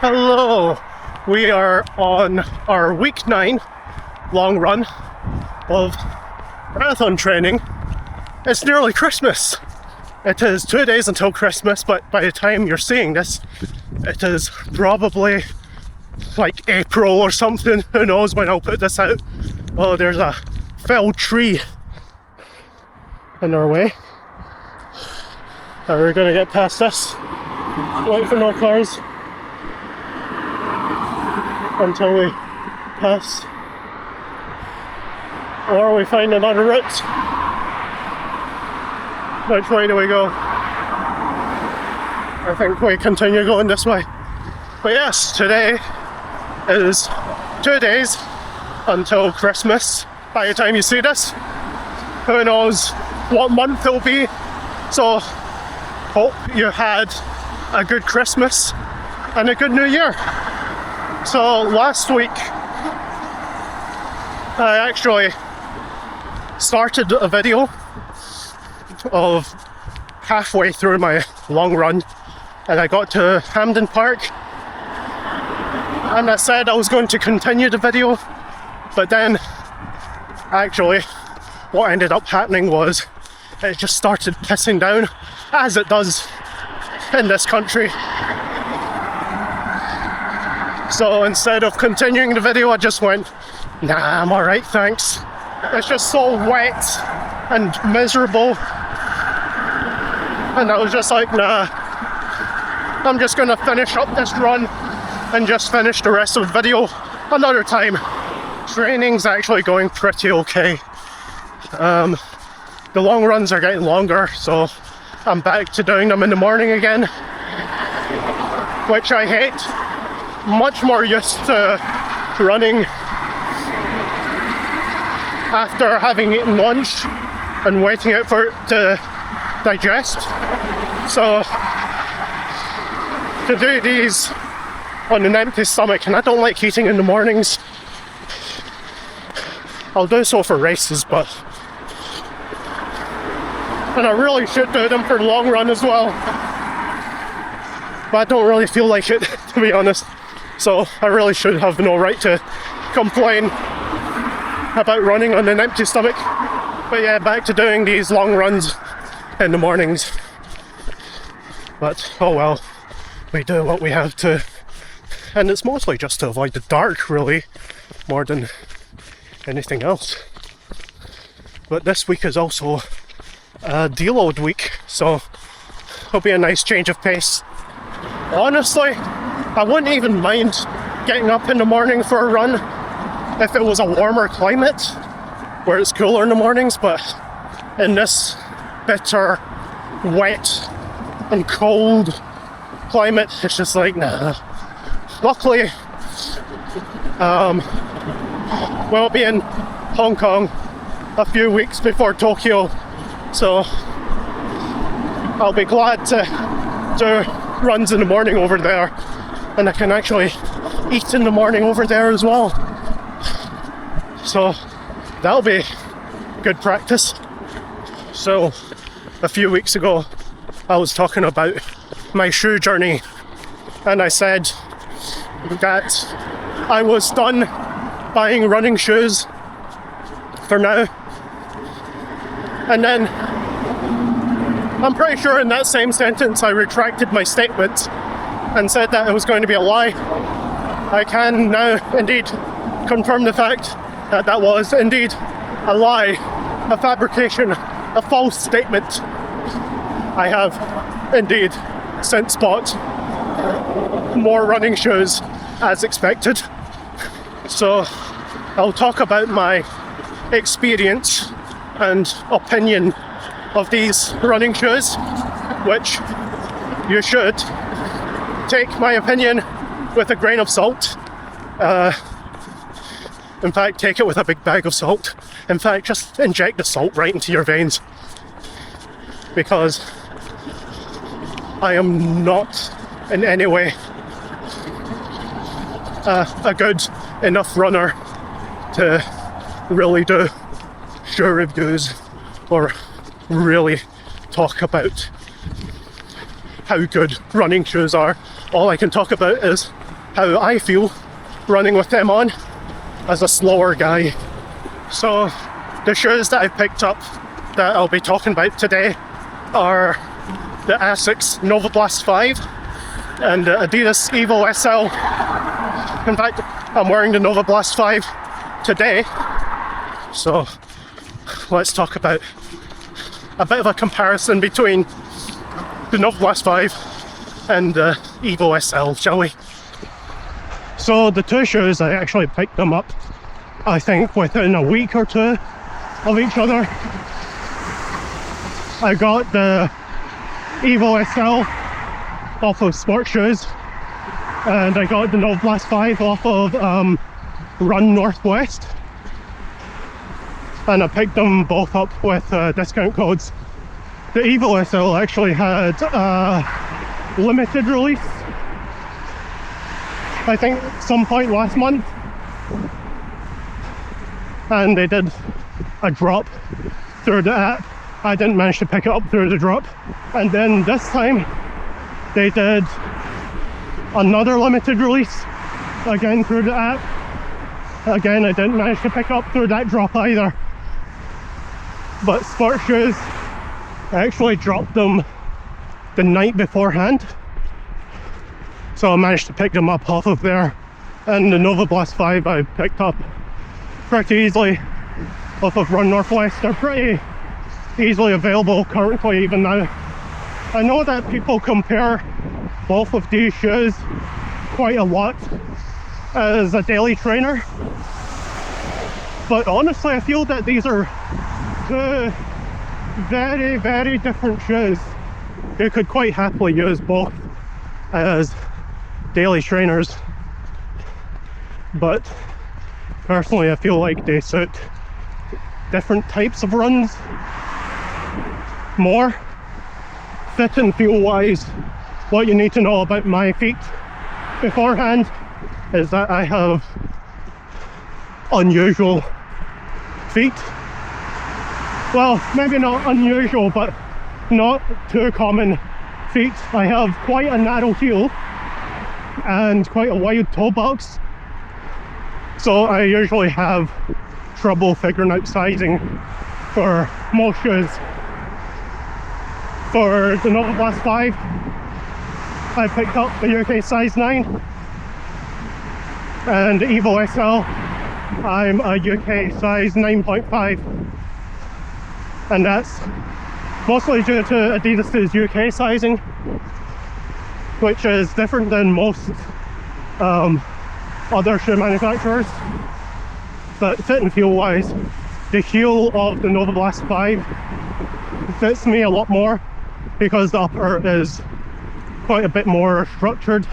Hello! We are on our week 9 long run of marathon training. It's nearly Christmas. It is 2 days until Christmas, but by the time you're seeing this, it is probably like April or something. Who knows when I'll put this out. Oh, there's a felled tree in our way. Are we going to get past this? Wait for no cars until we pass, or we find another route. Which way do we go? I think we continue going this way. But yes, today is 2 days until Christmas. By the time you see this, who knows what month it'll be. So hope you had a good Christmas and a good New Year. So last week I actually started a video of halfway through my long run, and I got to Hampden Park and I said I was going to continue the video, but then actually what ended up happening was it just started pissing down, as it does in this country. So instead of continuing the video, I just went, nah, I'm alright, thanks. It's just so wet and miserable. And I was just like, nah, I'm just gonna finish up this run and just finish the rest of the video another time. Training's actually going pretty okay. The long runs are getting longer, so I'm back to doing them in the morning again, which I hate. Much more used to running after having eaten lunch and waiting out for it to digest. So to do these on an empty stomach, and I don't like eating in the mornings. I'll do so for races, and I really should do them for the long run as well, but I don't really feel like it, to be honest. So I really should have no right to complain about running on an empty stomach. But yeah, back to doing these long runs in the mornings. But oh well, we do what we have to. And it's mostly just to avoid the dark, really, more than anything else. But this week is also a deload week, so it'll be a nice change of pace. Honestly, I wouldn't even mind getting up in the morning for a run if it was a warmer climate where it's cooler in the mornings, but in this bitter, wet and cold climate, it's just like, nah. Luckily, we'll be in Hong Kong a few weeks before Tokyo, so I'll be glad to do runs in the morning over there, and I can actually eat in the morning over there as well, so that'll be good practice. So a few weeks ago I was talking about my shoe journey, and I said that I was done buying running shoes for now, and then I'm pretty sure in that same sentence I retracted my statement and said that it was going to be a lie. I can now indeed confirm the fact that that was indeed a lie, a fabrication, a false statement. I have indeed since bought more running shoes as expected. So I'll talk about my experience and opinion of these running shoes, which you should take my opinion with a grain of salt. In fact, take it with a big bag of salt. In fact, just inject the salt right into your veins, because I am not in any way a good enough runner to really do shoe reviews or really talk about how good running shoes are. All I can talk about is how I feel running with them on as a slower guy. So the shoes that I picked up that I'll be talking about today are the ASICS Novablast 5 and the Adidas Evo SL. In fact, I'm wearing the Novablast 5 today, so let's talk about a bit of a comparison between the Novablast 5 and the Evo SL, shall we? So the two shoes, I actually picked them up, I think, within a week or two of each other. I got the Evo SL off of Sports Shoes, and I got the Novablast 5 off of Run Northwest, and I picked them both up with discount codes. The Evo SL actually had a limited release, I think some point last month, and they did a drop through the app. I didn't manage to pick it up through the drop, and then this time they did another limited release again through the app. Again, I didn't manage to pick it up through that drop either, but Sports Shoes actually dropped them the night beforehand, so I managed to pick them up off of there. And the Novablast 5 I picked up pretty easily off of Run Northwest. They're pretty easily available currently even now. I know that people compare both of these shoes quite a lot as a daily trainer, but honestly I feel that these are two very, very different shoes. You could quite happily use both as daily trainers, but personally I feel like they suit different types of runs more. Fit and feel wise, what you need to know about my feet beforehand is that I have unusual feet. Well, maybe not unusual, but not too common feet. I have quite a narrow heel and quite a wide toe box, so I usually have trouble figuring out sizing for most shoes. For the Novablast 5, I picked up the UK size 9, and the Evo SL, I'm a UK size 9.5, and that's mostly due to Adidas's UK sizing, which is different than most other shoe manufacturers. But fit and feel wise, the heel of the Novablast 5 fits me a lot more because the upper is quite a bit more structured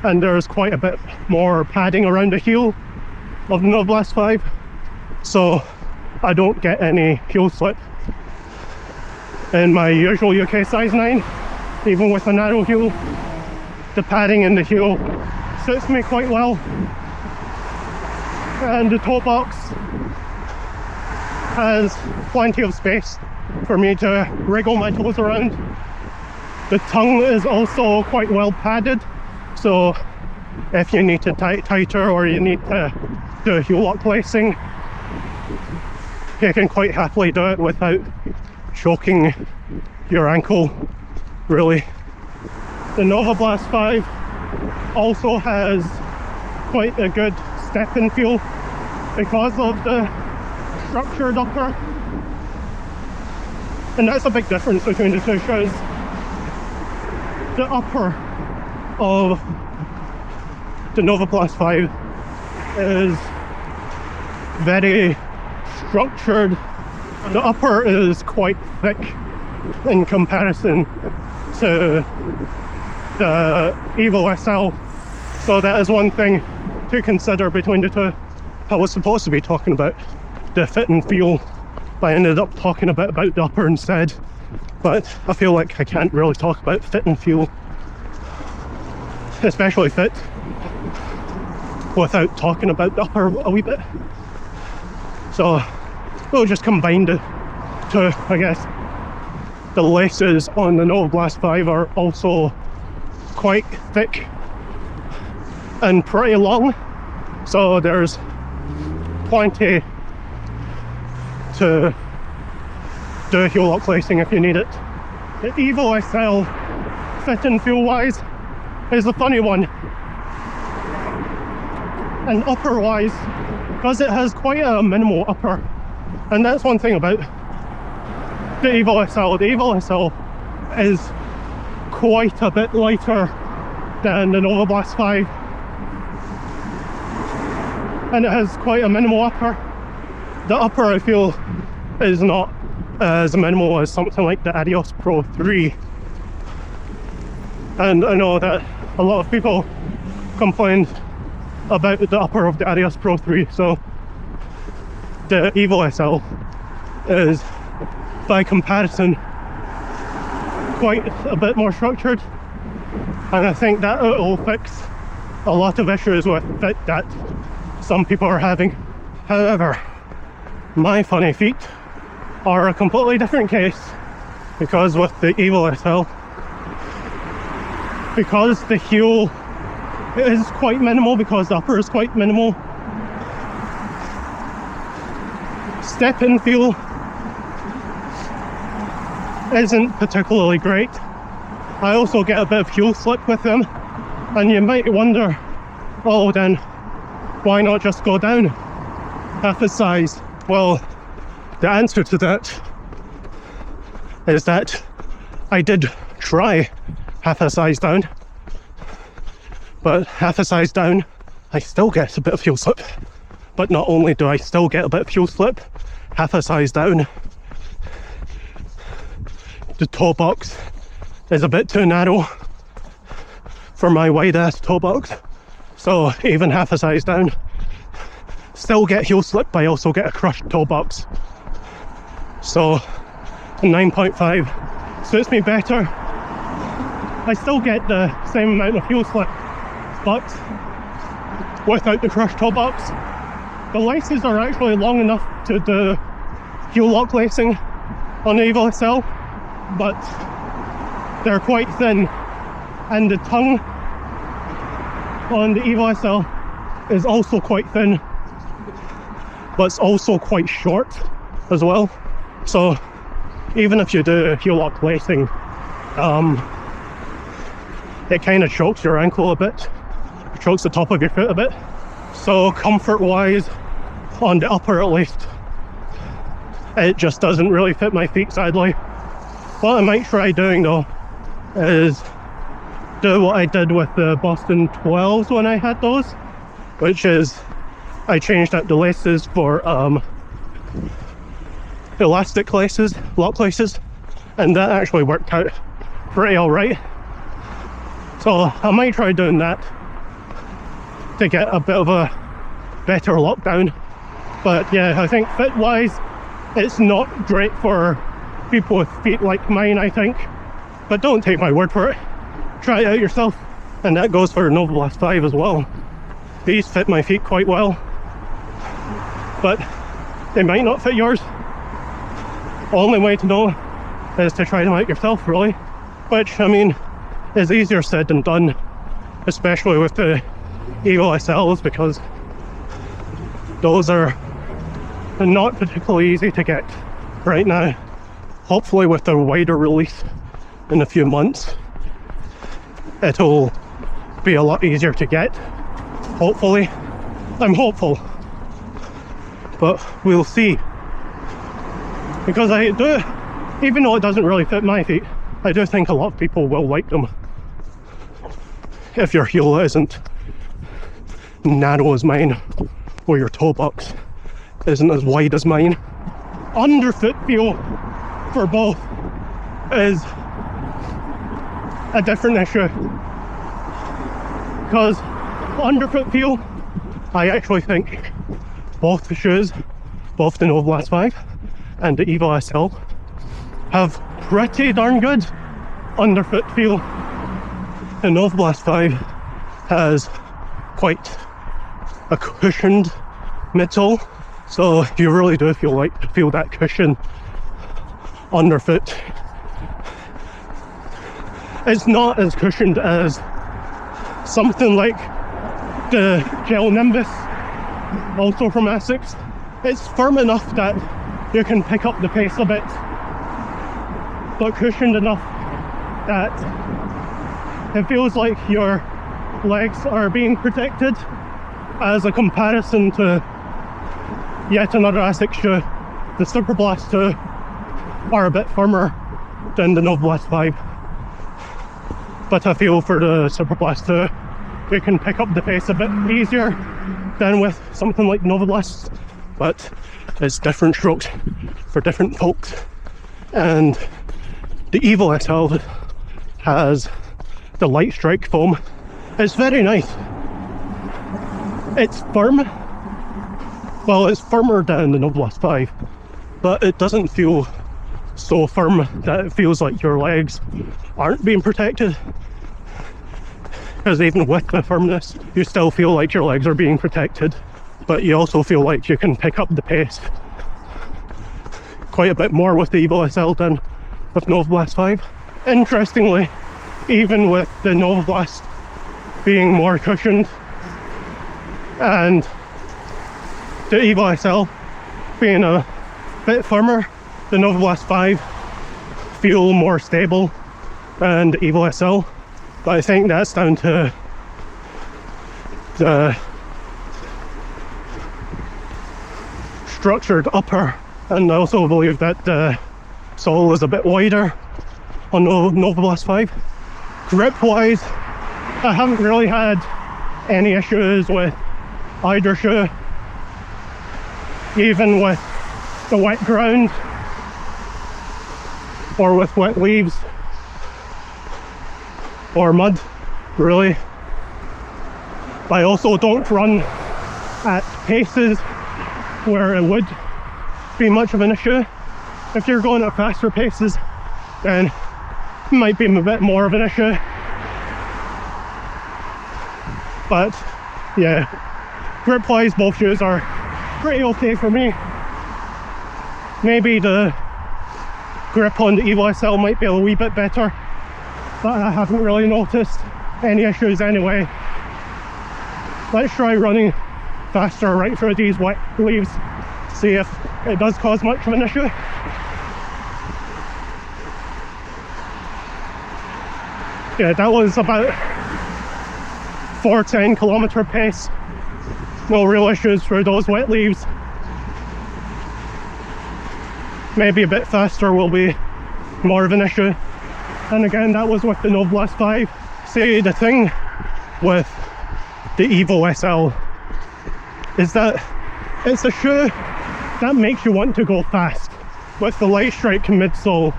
and there's quite a bit more padding around the heel of the Novablast 5, so I don't get any heel slip in my usual UK size 9. Even with a narrow heel, the padding in the heel suits me quite well, and the toe box has plenty of space for me to wriggle my toes around. The tongue is also quite well padded, so if you need to tie it tighter or you need to do heel lock placing, you can quite happily do it without choking your ankle, really. The Novablast 5 also has quite a good step and feel because of the structured upper, and that's a big difference between the two shoes. The upper of the Novablast 5 is very structured. The upper is quite thick in comparison to the Evo SL, so that is one thing to consider between the two. I was supposed to be talking about the fit and feel, but I ended up talking a bit about the upper instead. But I feel like I can't really talk about fit and feel, especially fit, without talking about the upper a wee bit. So we'll just combine the two, I guess. The laces on the Novablast 5 are also quite thick and pretty long, so there's plenty to do heel lock lacing if you need it. The Evo SL, fit and feel wise, is a funny one. And upper wise, because it has quite a minimal upper, and that's one thing about the Evo SL. The Evo SL is quite a bit lighter than the Novablast 5, and it has quite a minimal upper. The upper, I feel, is not as minimal as something like the Adidas Pro 3, and I know that a lot of people complained about the upper of the Adidas Pro 3, so the Evo SL is, by comparison, quite a bit more structured, and I think that will fix a lot of issues with fit that some people are having. However, my funny feet are a completely different case, because with the Evo SL, because the heel is quite minimal, because the upper is quite minimal, step and feel isn't particularly great. I also get a bit of heel slip with them, and you might wonder, oh, then why not just go down half a size? Well, the answer to that is that I did try half a size down, but half a size down I still get a bit of heel slip. But not only do I still get a bit of heel slip, half a size down, the toe box is a bit too narrow for my wide ass toe box, so even half a size down, still get heel slip, but I also get a crushed toe box. So 9.5 suits me better. I still get the same amount of heel slip, but without the crushed toe box. The laces are actually long enough to do heel lock lacing on the Evo SL, but they're quite thin, and the tongue on the Evo SL is also quite thin, but it's also quite short as well. So even if you do heel lock lacing, it kind of chokes your ankle a bit, it chokes the top of your foot a bit. So comfort wise, on the upper at least, it just doesn't really fit my feet, sadly. What I might try doing though is do what I did with the Boston 12s when I had those, which is I changed out the laces for elastic laces, lock laces, and that actually worked out pretty alright. So I might try doing that to get a bit of a better lockdown. But yeah, I think fit wise it's not great for people with feet like mine, I think, but don't take my word for it, try it out yourself. And that goes for Novablast 5 as well. These fit my feet quite well, but they might not fit yours. Only way to know is to try them out yourself, really, which I mean is easier said than done, especially with the Evo SLs, because those are not particularly easy to get right now. Hopefully with a wider release in a few months, it'll be a lot easier to get. Hopefully. I'm hopeful. But we'll see. Because I do, even though it doesn't really fit my feet, I do think a lot of people will like them. If your heel isn't narrow as mine, or your toe box isn't as wide as mine. Underfoot feel for both is a different issue, because underfoot feel, I actually think both the shoes, both the Novablast 5 and the Evo SL, have pretty darn good underfoot feel. The Novablast 5 has quite a cushioned midsole, so you really do feel that cushion underfoot. It's not as cushioned as something like the Gel Nimbus, also from ASICS. It's firm enough that you can pick up the pace a bit, but cushioned enough that it feels like your legs are being protected, as a comparison to yet another ASICS shoe. The Superblast 2 are a bit firmer than the Novablast 5, but I feel for the Superblast 2 you can pick up the pace a bit easier than with something like Novablast, but it's different strokes for different folks. And the Evo SL has the light strike foam. It's very nice. It's firm. Well, it's firmer than the Novablast 5, but it doesn't feel so firm that it feels like your legs aren't being protected. Because even with the firmness, you still feel like your legs are being protected, but you also feel like you can pick up the pace quite a bit more with the Evo SL than with Novablast 5. Interestingly, even with the Novablast being more cushioned and the Evo SL being a bit firmer, the Novablast 5 feel more stable than the Evo SL. But I think that's down to the structured upper, and I also believe that the sole is a bit wider on Novablast 5. Grip wise, I haven't really had any issues with either shoe, even with the wet ground or with wet leaves or mud, really. But I also don't run at paces where it would be much of an issue. If you're going at faster paces, then it might be a bit more of an issue. But yeah, grip wise, both shoes are pretty okay for me. Maybe the grip on the Evo SL might be a wee bit better, but I haven't really noticed any issues anyway. Let's try running faster right through these wet leaves, see if it does cause much of an issue. Yeah, that was about 410 kilometer pace. No real issues through those wet leaves. Maybe a bit faster will be more of an issue. And again, that was with the Novablast 5. See, the thing with the Evo SL is that it's a shoe that makes you want to go fast. With the light strike midsole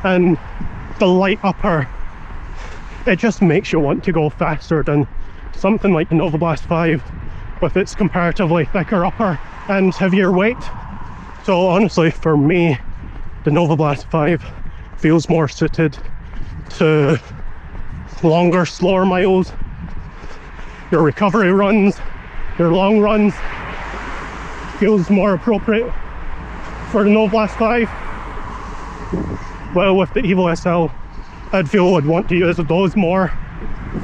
and the light upper, it just makes you want to go faster than something like the Novablast 5 with its comparatively thicker upper and heavier weight. So honestly, for me, the Novablast 5 feels more suited to longer, slower miles, your recovery runs, your long runs. Feels more appropriate for the Novablast 5. Well, with the Evo SL, I'd feel I'd want to use those more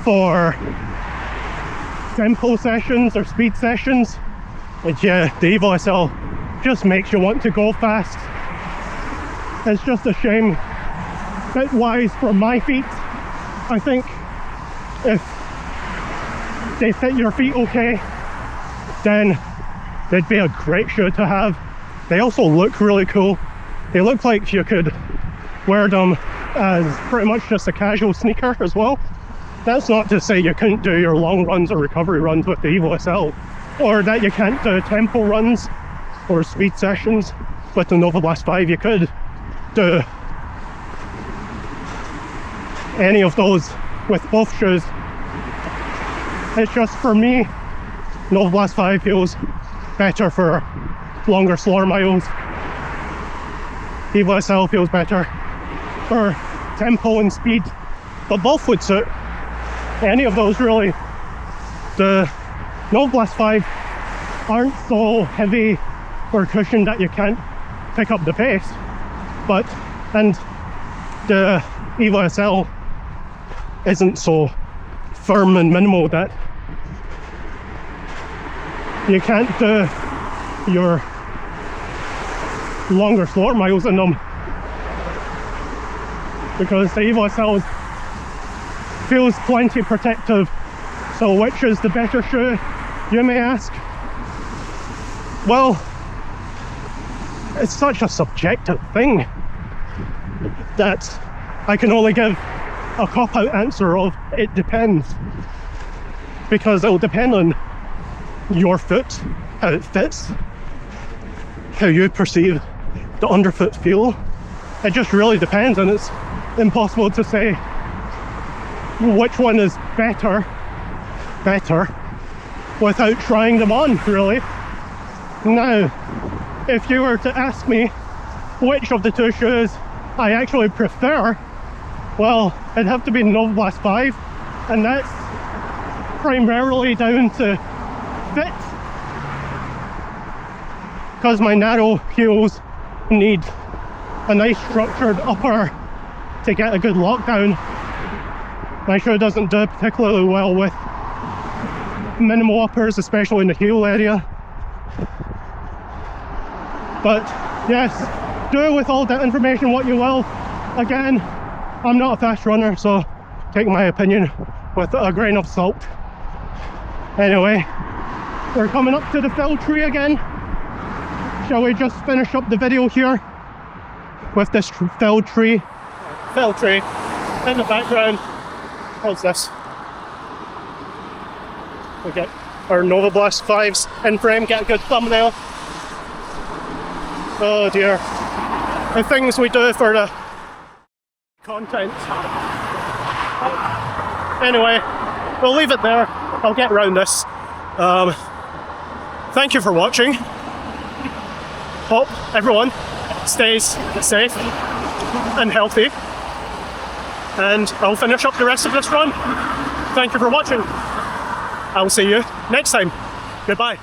for tempo sessions or speed sessions. But yeah, the Evo SL just makes you want to go fast. It's just a shame, fit-wise, for my feet. I think if they fit your feet okay, then they'd be a great shoe to have. They also look really cool. They look like you could wear them as pretty much just a casual sneaker as well. That's not to say you couldn't do your long runs or recovery runs with the Evo SL, or that you can't do tempo runs or speed sessions with the Novablast 5. You could do any of those with both shoes. It's just, for me, Novablast 5 feels better for longer, slower miles. Evo SL feels better for tempo and speed, but both would suit any of those really. The Novablast 5 aren't so heavy or cushioned that you can't pick up the pace, and the Evo SL isn't so firm and minimal that you can't do your longer, slower miles in them, because the Evo SL feels plenty protective. So which is the better shoe, you may ask? Well, it's such a subjective thing that I can only give a cop-out answer of it depends, because it will depend on your foot, how it fits, how you perceive the underfoot feel. It just really depends, and it's impossible to say which one is better without trying them on, really. Now, if you were to ask me which of the two shoes I actually prefer, well, it'd have to be Novablast 5, and that's primarily down to fit, because my narrow heels need a nice structured upper to get a good lockdown. My shoe doesn't do particularly well with minimal uppers, especially in the heel area. But yes, do with all that information what you will. Again, I'm not a fast runner, so take my opinion with a grain of salt. Anyway, we're coming up to the felled tree again. Shall we just finish up the video here with this felled tree? Felled tree in the background. What's this? We get our Novablast 5s in frame, get a good thumbnail. Oh dear. The things we do for the content. Anyway, we'll leave it there. I'll get around this. Thank you for watching. Hope everyone stays safe and healthy. And I'll finish up the rest of this run. Thank you for watching. I'll see you next time. Goodbye.